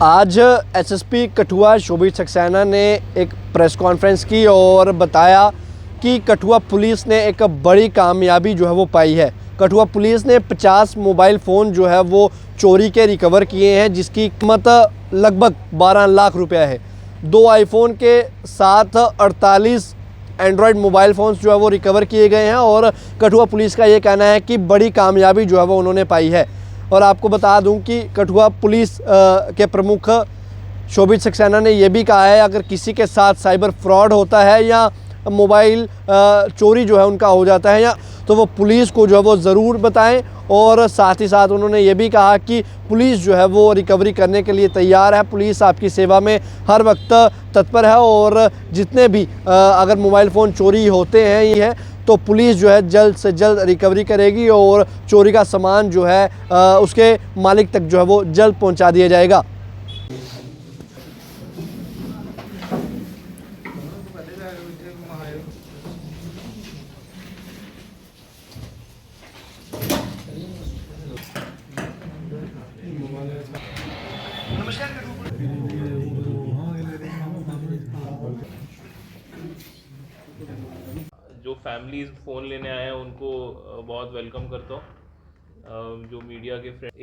आज एसएसपी कठुआ शोभित सक्सेना ने एक प्रेस कॉन्फ्रेंस की और बताया कि कठुआ पुलिस ने एक बड़ी कामयाबी जो है वो पाई है। कठुआ पुलिस ने 50 मोबाइल फ़ोन जो है वो चोरी के रिकवर किए हैं, जिसकी कीमत लगभग 12 लाख रुपया है। 2 आईफोन के साथ 48 एंड्रॉयड मोबाइल फ़ोन्स जो है वो रिकवर किए गए हैं और कठुआ पुलिस का ये कहना है कि बड़ी कामयाबी जो है वो उन्होंने पाई है। और आपको बता दूं कि कठुआ पुलिस के प्रमुख शोभित सक्सेना ने यह भी कहा है, अगर किसी के साथ साइबर फ्रॉड होता है या मोबाइल चोरी जो है उनका हो जाता है या तो वो पुलिस को जो है वो ज़रूर बताएं। और साथ ही साथ उन्होंने ये भी कहा कि पुलिस जो है वो रिकवरी करने के लिए तैयार है। पुलिस आपकी सेवा में हर वक्त तत्पर है और जितने भी अगर मोबाइल फ़ोन चोरी होते हैं ये है तो पुलिस जो है जल्द से जल्द रिकवरी करेगी और चोरी का सामान जो है उसके मालिक तक जो है वो जल्द पहुंचा दिया जाएगा। जो फैमिलीज़ फ़ोन लेने आए हैं उनको बहुत वेलकम करता हूँ। जो मीडिया के फ्रेंड,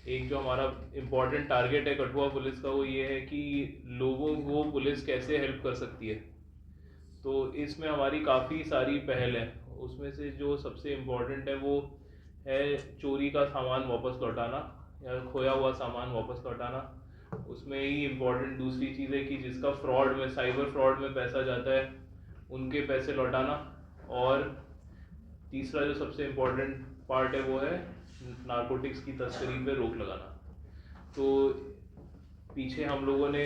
एक जो हमारा इम्पॉर्टेंट टारगेट है कठुआ पुलिस का, वो ये है कि लोगों को पुलिस कैसे हेल्प कर सकती है। तो इसमें हमारी काफ़ी सारी पहल है। उसमें से जो सबसे इम्पॉर्टेंट है वो है चोरी का सामान वापस लौटाना या खोया हुआ सामान वापस लौटाना। उसमें ही इम्पॉर्टेंट दूसरी चीज़ है कि जिसका फ्रॉड में, साइबर फ्रॉड में पैसा जाता है, उनके पैसे लौटाना। और तीसरा जो सबसे इम्पोर्टेंट पार्ट है वो है नारकोटिक्स की तस्करी पे रोक लगाना। तो पीछे हम लोगों ने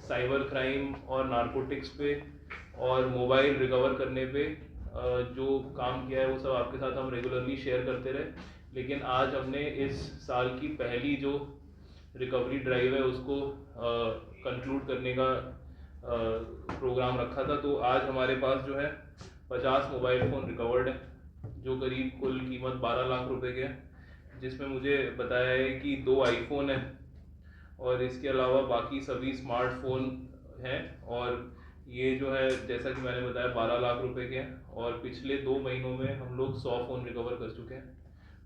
साइबर क्राइम और नारकोटिक्स पे और मोबाइल रिकवर करने पे जो काम किया है वो सब आपके साथ हम रेगुलरली शेयर करते रहे। लेकिन आज हमने इस साल की पहली जो रिकवरी ड्राइव है उसको कंक्लूड करने का प्रोग्राम रखा था। तो आज हमारे पास जो है 50 मोबाइल फ़ोन रिकवर्ड है, जो करीब कुल कीमत 12 लाख रुपए के है, जिसमें मुझे बताया है कि 2 आईफोन है और इसके अलावा बाकी सभी स्मार्टफोन हैं। और ये जो है जैसा कि मैंने बताया 12 लाख रुपए के हैं और पिछले 2 महीनों में हम लोग 100 फ़ोन रिकवर कर चुके हैं।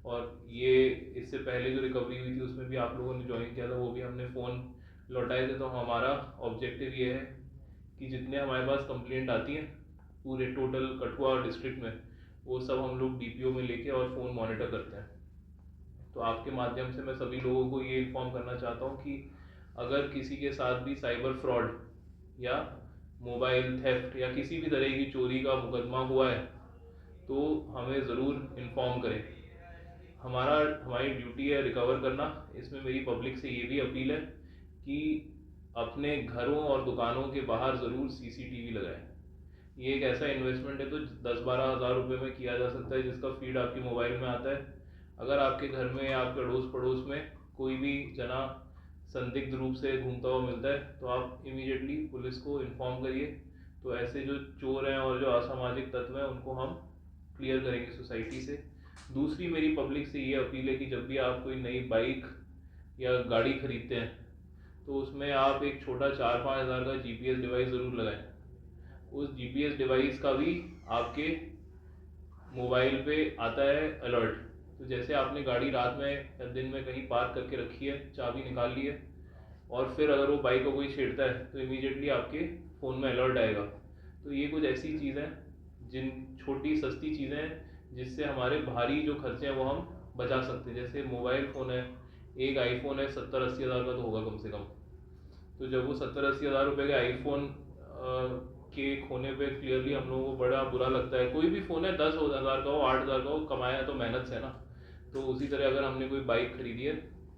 और ये इससे पहले जो रिकवरी हुई थी उसमें भी आप लोगों ने ज्वाइन किया था, वो भी हमने फ़ोन लौटाए थे। तो हमारा ऑब्जेक्टिव ये है कि जितने हमारे पास कंप्लेंट आती हैं पूरे टोटल कठुआ डिस्ट्रिक्ट में, वो सब हम लोग डीपीओ में लेके और फ़ोन मॉनिटर करते हैं। तो आपके माध्यम से मैं सभी लोगों को ये इन्फॉर्म करना चाहता हूँ कि अगर किसी के साथ भी साइबर फ्रॉड या मोबाइल थेफ्ट या किसी भी तरह की चोरी का मुकदमा हुआ है तो हमें ज़रूर इन्फॉर्म करें। हमारी ड्यूटी है रिकवर करना। इसमें मेरी पब्लिक से ये भी अपील है कि अपने घरों और दुकानों के बाहर ज़रूर सीसीटीवी लगाएं। ये एक ऐसा इन्वेस्टमेंट है तो 10-12 हज़ार रुपये में किया जा सकता है, जिसका फीड आपके मोबाइल में आता है। अगर आपके घर में या आपके अड़ोस पड़ोस में कोई भी जना संदिग्ध रूप से घूमता हुआ मिलता है तो आप इमीडिएटली पुलिस को इन्फॉर्म करिए। तो ऐसे जो चोर हैं और जो असामाजिक तत्व हैं उनको हम क्लियर करेंगे सोसाइटी से। दूसरी मेरी पब्लिक से ये अपील है कि जब भी आप कोई नई बाइक या गाड़ी खरीदते हैं तो उसमें आप एक छोटा 4-5 हज़ार का जीपीएस डिवाइस ज़रूर लगाएं। उस जीपीएस डिवाइस का भी आपके मोबाइल पे आता है अलर्ट। तो जैसे आपने गाड़ी रात में या दिन में कहीं पार्क करके रखी है, चाबी निकाल ली है और फिर अगर वो बाइक को कोई छेड़ता है तो इमीडिएटली आपके फ़ोन में अलर्ट आएगा। तो ये कुछ ऐसी चीज़ें हैं, जिन छोटी सस्ती चीज़ें हैं जिससे हमारे भारी जो खर्चे हैं वो हम बचा सकते हैं। जैसे मोबाइल फ़ोन है, एक आईफोन है 70-80 हज़ार का तो होगा कम से कम। तो जब वो 70-80 हज़ार रुपये के आईफोन के खोने पे क्लियरली हम लोगों को बड़ा बुरा लगता है। कोई भी फ़ोन है 10 हज़ार का हो, 8 हज़ार का हो, कमाया तो मेहनत से है ना। तो उसी तरह अगर हमने कोई बाइक खरीदी है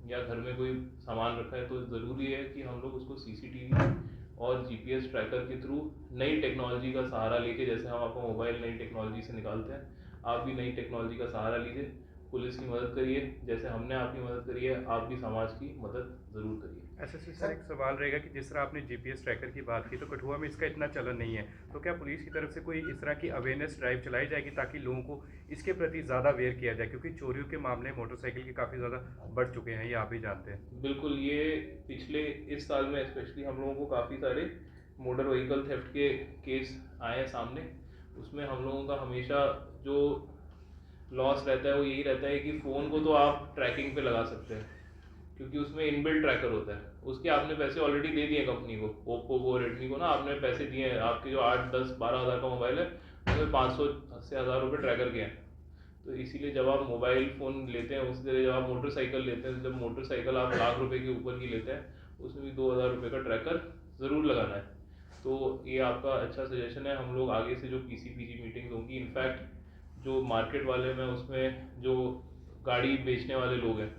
या घर में कोई सामान रखा है तो ज़रूरी है कि हम लोग उसको सीसीटीवी और जीपीएस ट्रैकर के थ्रू नई टेक्नोलॉजी का सहारा लेके, जैसे हम आपको मोबाइल नई टेक्नोलॉजी से निकालते हैं, आप भी नई टेक्नोलॉजी का सहारा लीजिए पुलिस की मदद करिए, जैसे हमने आपकी मदद करी है, आप भी समाज की मदद ज़रूर करिए। एसएसपी सर, एक सवाल रहेगा कि जिस तरह आपने जीपीएस ट्रैकर की बात की, तो कठुआ में इसका इतना चलन नहीं है, तो क्या पुलिस की तरफ से कोई इस तरह की अवेयरनेस ड्राइव चलाई जाएगी ताकि लोगों को इसके प्रति ज़्यादा अवेयर किया जाए, क्योंकि चोरियों के मामले मोटरसाइकिल के काफ़ी ज़्यादा बढ़ चुके हैं, ये आप भी जानते हैं। बिल्कुल, ये पिछले इस साल में स्पेशली हम लोगों को काफ़ी सारे मोटर व्हीकल थेफ्ट के केस आए हैं सामने। उसमें हम लोगों का हमेशा जो लॉस रहता है वो यही रहता है कि फ़ोन को तो आप ट्रैकिंग पे लगा सकते हैं, क्योंकि उसमें इनबिल्ट ट्रैकर होता है। उसके आपने पैसे ऑलरेडी दे दिए कंपनी को, ओप्पो को, रेडमी को ना, आपने पैसे दिए हैं। आपके जो 8, 10, 12 हज़ार का मोबाइल है उसमें 500 से 1000 रुपये ट्रैकर के हैं। तो इसीलिए जब आप मोबाइल फ़ोन लेते हैं, उसी तरह जब आप मोटरसाइकिल लेते हैं, जब मोटरसाइकिल आप लाख रुपए के ऊपर की लेते हैं, उसमें भी 2000 रुपये का ट्रैकर ज़रूर लगाना है। तो ये आपका अच्छा सजेशन है। हम लोग आगे से जो पीसीपीजी मीटिंग्स होंगी, इनफैक्ट जो मार्केट वाले में उसमें जो गाड़ी बेचने वाले लोग हैं,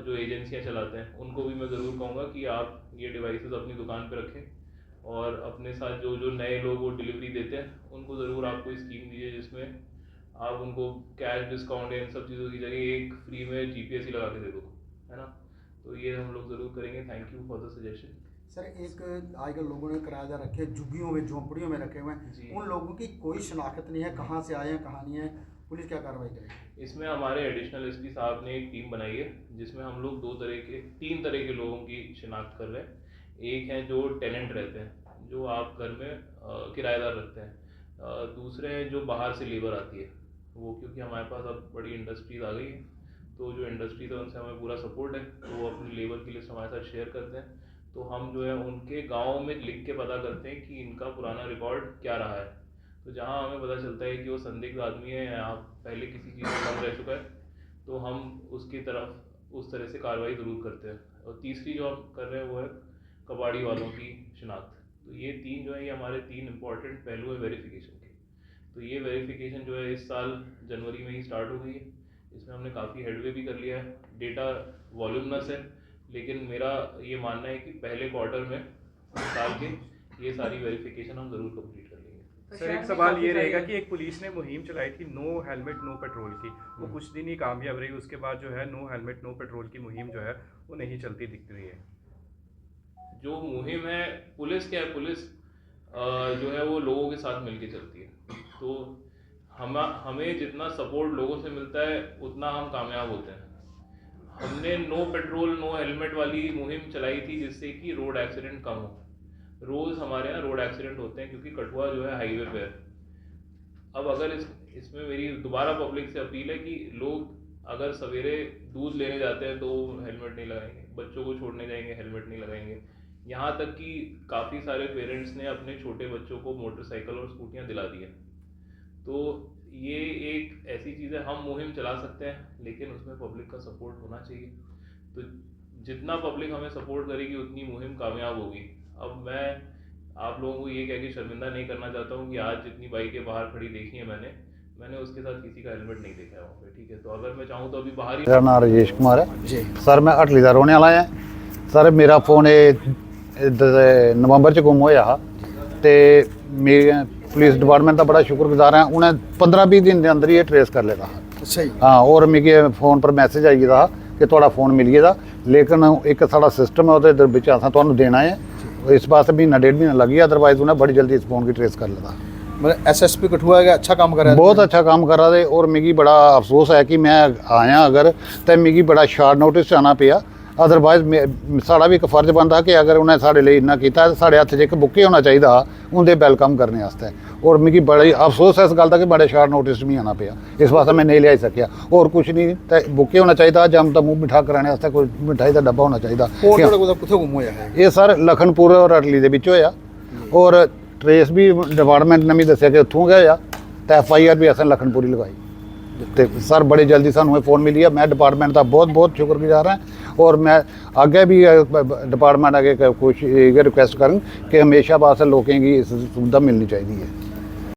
जो एजेंसियां चलाते हैं, उनको भी मैं ज़रूर कहूँगा कि आप ये डिवाइसेस अपनी दुकान पे रखें, और अपने साथ जो जो नए लोग वो डिलीवरी देते हैं उनको ज़रूर आप कोई स्कीम दीजिए जिसमें आप उनको कैश डिस्काउंट या इन सब चीज़ों की जगह एक फ्री में जीपीएस ही लगा के दे दो, है ना। तो ये हम लोग ज़रूर करेंगे। Thank you for the suggestion. Sir, एक आजकल लोगों ने किराएदार रखे झुग्गियों में, झोंपड़ियों में रखे हुए हैं, उन लोगों की कोई शनाख्त नहीं है, कहाँ से आए हैं, कहाँ नहीं है, पुलिस क्या कार्रवाई करेगी? इसमें हमारे एडिशनल एसपी साहब ने एक टीम बनाई है जिसमें हम लोग 3 तरह के लोगों की शिनाख्त कर रहे हैं। एक है जो टेनेंट रहते हैं, जो आप घर में किराएदार रखते हैं। दूसरे हैं जो बाहर से लेबर आती है, वो क्योंकि हमारे पास अब बड़ी इंडस्ट्रीज आ गई है, तो जो इंडस्ट्रीज है उनसे हमें पूरा सपोर्ट है, तो वो अपनी लेबर की लिस्ट हमारे साथ शेयर करते हैं। तो हम जो है उनके गाँव में लिख के पता करते हैं कि इनका पुराना रिकॉर्ड क्या रहा है। तो जहाँ हमें पता चलता है कि वो संदिग्ध आदमी है या पहले किसी चीज़ में कम रह चुका है, तो हम उसकी तरफ उस तरह से कार्रवाई ज़रूर करते हैं। और तीसरी जो हम कर रहे हैं वो है कबाड़ी वालों की शिनाख्त। तो ये 3 जो है, ये हमारे 3 इंपॉर्टेंट पहलू है वेरिफिकेशन के। तो ये वेरिफिकेशन जो है इस साल जनवरी में ही स्टार्ट हो गई है। इसमें हमने काफ़ी हेडवे भी कर लिया है। डेटा वॉल्यूमनस है, लेकिन मेरा ये मानना है कि पहले क्वार्टर में साल के ये सारी वेरिफिकेशन हम ज़रूर कंप्लीट कर लेंगे। सर, एक सवाल ये रहेगा कि एक पुलिस ने मुहिम चलाई थी नो हेलमेट नो पेट्रोल की, वो कुछ दिन ही कामयाब रही, उसके बाद जो है नो हेलमेट नो पेट्रोल की मुहिम जो है वो नहीं चलती दिख रही है। जो मुहिम है, पुलिस क्या है, पुलिस जो है वो लोगों के साथ मिलके चलती है। तो हमें जितना सपोर्ट लोगों से मिलता है उतना हम कामयाब होते हैं। हमने नो पेट्रोल नो हेलमेट वाली मुहिम चलाई थी जिससे कि रोड एक्सीडेंट कम हो। रोज़ हमारे यहाँ रोड एक्सीडेंट होते हैं क्योंकि कठुआ जो है हाईवे पे है। अब अगर इसमें मेरी दोबारा पब्लिक से अपील है कि लोग अगर सवेरे दूध लेने जाते हैं तो हेलमेट नहीं लगाएंगे, बच्चों को छोड़ने जाएंगे हेलमेट नहीं लगाएंगे। यहाँ तक कि काफ़ी सारे पेरेंट्स ने अपने छोटे बच्चों को मोटरसाइकिल और स्कूटियाँ दिला दी हैं। तो ये एक ऐसी चीज़ है, हम मुहिम चला सकते हैं, लेकिन उसमें पब्लिक का सपोर्ट होना चाहिए। तो जितना पब्लिक हमें सपोर्ट करेगी उतनी मुहिम कामयाब होगी। अब मैं आप लोगों को ये कह के शर्मिंदा नहीं करना चाहता हूँ कि आज जितनी बाइकें बाहर खड़ी देखी है मैंने उसके साथ किसी का हेलमेट नहीं देखा है वहाँ पे, ठीक है। तो अगर मैं चाहूँ तो अभी बाहर ही। मेरा नाम राजेश कुमार है जी सर, मैं अटली का रौहने वाला है सर। मेरा फोन नवंबर च गुम होया ते मेरे पुलिस डिपार्टमेंट का बड़ा शुक्रगुजार है, उन्हें 15-20 दिन के अंदर ही ट्रेस कर लेता। अच्छा जी। हाँ, और मिगी फोन पर मैसेज आई गेदा कि थोड़ा फोन मिल गया, लेकिन एक साड़ा सिस्टम है वो बिच असा तुहानू देना है, इस वास्ते महीना 1.5 महीना लग गया, अदरवाइज उन्हें बड़ी जल्दी इस फोन की ट्रेस कर लेता। मतलब एसएसपी कठुआ का अच्छा काम कर रहा है, बहुत अच्छा काम कर रहा है। और मिगी बड़ा अफसोस है कि मैं आया अगर तो मिगी बड़ा शार्ट नोटिस आना पिया, अदरवाइज साड़ा भी एक फर्ज बनता कि अगर उन्हें साढ़े लिए इन्ना किया साढ़े हत्थ च एक बुके होना चाहिए उनके वेलकम करने वास्ते। और मिगी बड़ा अफसोस है इस गल का कि बड़े शार्ट नोटिस भी आना पिया, इस वास्ते मैं नहीं लिया सकिया। और कुछ नहीं तो बुके होना चाहिए, जम तो मुँह मिठा कराने वास्ते कोई मिठाई का डब्बा होना चाहिए। ये सर लखनपुर और अटली के बिच होया, और ट्रेस भी डिपार्टमेंट ने भी दसिया कि उत्थों गया, तो FIR भी असें लखनपुर ही लगाई। तो सर बड़ी जल्दी सानू फोन मिली है, मैं डिपार्टमेंट का बहुत बहुत शुक्रगुजार हाँ। और मैं आगे भी डिपार्टमेंट आगे कुछ रिक्वेस्ट करन कि हमेशा वास्ते लोगों की सुविधा मिलनी चाहिए है।